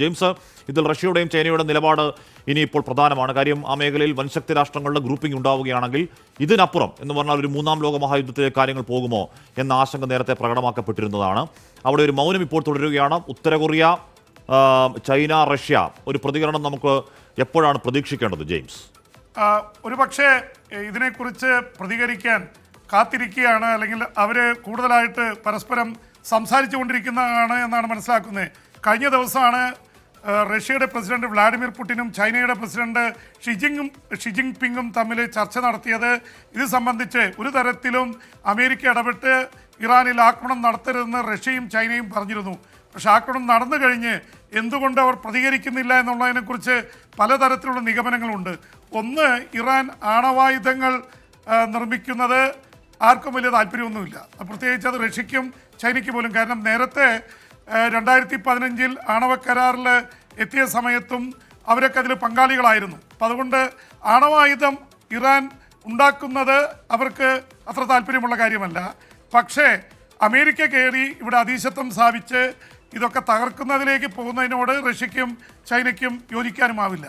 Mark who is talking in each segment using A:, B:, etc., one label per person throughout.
A: James, ഇതിൽ റഷ്യയുടെയും ചൈനയുടെയും നിലപാട് ഇനിയിപ്പോൾ പ്രധാനമാണ്. കാര്യം ആ മേഖലയിൽ വൻശക്തി രാഷ്ട്രങ്ങളുടെ ഗ്രൂപ്പിംഗ് ഉണ്ടാവുകയാണെങ്കിൽ ഇതിനപ്പുറം എന്ന് പറഞ്ഞാൽ ഒരു മൂന്നാം ലോക മഹായുദ്ധത്തിലെ കാര്യങ്ങൾ പോകുമോ എന്ന ആശങ്ക നേരത്തെ പ്രകടമാക്കപ്പെട്ടിരുന്നതാണ്. അവിടെ ഒരു മൗനം ഇപ്പോൾ തുടരുകയാണ്. ഉത്തര കൊറിയ, ചൈന, റഷ്യ ഒരു പ്രതികരണം നമുക്ക് എപ്പോഴാണ് പ്രതീക്ഷിക്കേണ്ടത് ജെയിംസ്?
B: ഒരുപക്ഷെ ഇതിനെക്കുറിച്ച് പ്രതികരിക്കാൻ കാത്തിരിക്കുകയാണ്, അല്ലെങ്കിൽ അവർ കൂടുതലായിട്ട് പരസ്പരം സംസാരിച്ചു കൊണ്ടിരിക്കുന്നതാണ് എന്നാണ് മനസ്സിലാക്കുന്നത്. കഴിഞ്ഞ ദിവസമാണ് റഷ്യയുടെ പ്രസിഡന്റ് വ്ളാഡിമിർ പുടിനും ചൈനയുടെ പ്രസിഡന്റ് ഷി ജിൻപിങ്ങും തമ്മിൽ ചർച്ച നടത്തിയത്. ഇത് സംബന്ധിച്ച് ഒരു തരത്തിലും അമേരിക്ക ഇടപെട്ട് ഇറാനിൽ ആക്രമണം നടത്തരുതെന്ന് റഷ്യയും ചൈനയും പറഞ്ഞിരുന്നു. പക്ഷേ ആക്രമണം നടന്നു കഴിഞ്ഞ് എന്തുകൊണ്ട് അവർ പ്രതികരിക്കുന്നില്ല എന്നുള്ളതിനെക്കുറിച്ച് പലതരത്തിലുള്ള നിഗമനങ്ങളുണ്ട്. ഒന്ന്, ഇറാൻ ആണവായുധങ്ങൾ നിർമ്മിക്കുന്നത് ആർക്കും വലിയ താല്പര്യമൊന്നുമില്ല, പ്രത്യേകിച്ച് അത് റഷ്യയ്ക്കും ചൈനയ്ക്ക് പോലും. കാരണം നേരത്തെ 2015 ആണവ കരാറിൽ എത്തിയ സമയത്തും അവരൊക്കെ അതിൽ പങ്കാളികളായിരുന്നു. അപ്പം അതുകൊണ്ട് ആണവായുധം ഇറാൻ ഉണ്ടാക്കുന്നത് അവർക്ക് അത്ര താല്പര്യമുള്ള കാര്യമല്ല. പക്ഷേ അമേരിക്ക കയറി ഇവിടെ അധീശത്വം സ്ഥാപിച്ച് ഇതൊക്കെ തകർക്കുന്നതിലേക്ക് പോകുന്നതിനോട് റഷ്യയ്ക്കും ചൈനയ്ക്കും യോജിക്കാനുമാവില്ല.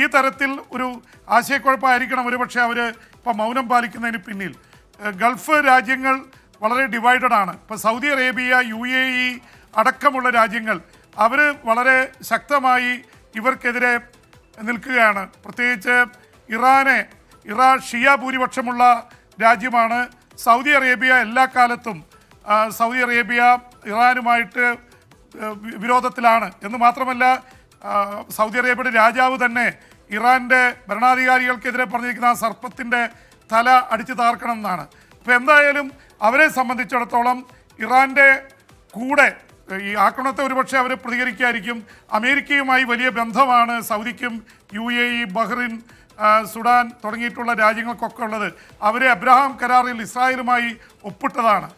B: ഈ തരത്തിൽ ഒരു ആശയക്കുഴപ്പമായിരിക്കണം ഒരുപക്ഷെ അവർ ഇപ്പം മൗനം പാലിക്കുന്നതിന് പിന്നിൽ. ഗൾഫ് രാജ്യങ്ങൾ വളരെ ഡിവൈഡഡ് ആണ്. ഇപ്പോൾ സൗദി അറേബ്യ, UAE അടക്കമുള്ള രാജ്യങ്ങൾ അവർ വളരെ ശക്തമായി ഇവർക്കെതിരെ നിൽക്കുകയാണ്. പ്രത്യേകിച്ച് ഇറാൻ ഷിയ ഭൂരിപക്ഷമുള്ള രാജ്യമാണ്. സൗദി അറേബ്യ എല്ലാ കാലത്തും സൗദി അറേബ്യ ഇറാനുമായിട്ട് വിരോധത്തിലാണ് എന്ന് മാത്രമല്ല, സൗദി അറേബ്യയുടെ രാജാവ് തന്നെ ഇറാൻ്റെ ഭരണാധികാരികൾക്കെതിരെ പറഞ്ഞിരിക്കുന്ന ആ സർപ്പത്തിൻ്റെ തല അടിച്ചു താർക്കണം എന്നാണ്. അപ്പോൾ എന്തായാലും അവരെ സംബന്ധിച്ചിടത്തോളം ഇറാൻ്റെ കൂടെ ഈ ആക്രമണത്തെ ഒരുപക്ഷെ അവർ പ്രതികരിക്കായിരിക്കും. അമേരിക്കയുമായി വലിയ ബന്ധമാണ് സൗദിക്കും UAE, ബഹ്റിൻ, സുഡാൻ തുടങ്ങിയിട്ടുള്ള രാജ്യങ്ങൾക്കൊക്കെ ഉള്ളത്. അവരെ അബ്രഹാം കരാറിൽ ഇസ്രായേലുമായി ഒപ്പിട്ടതാണ്.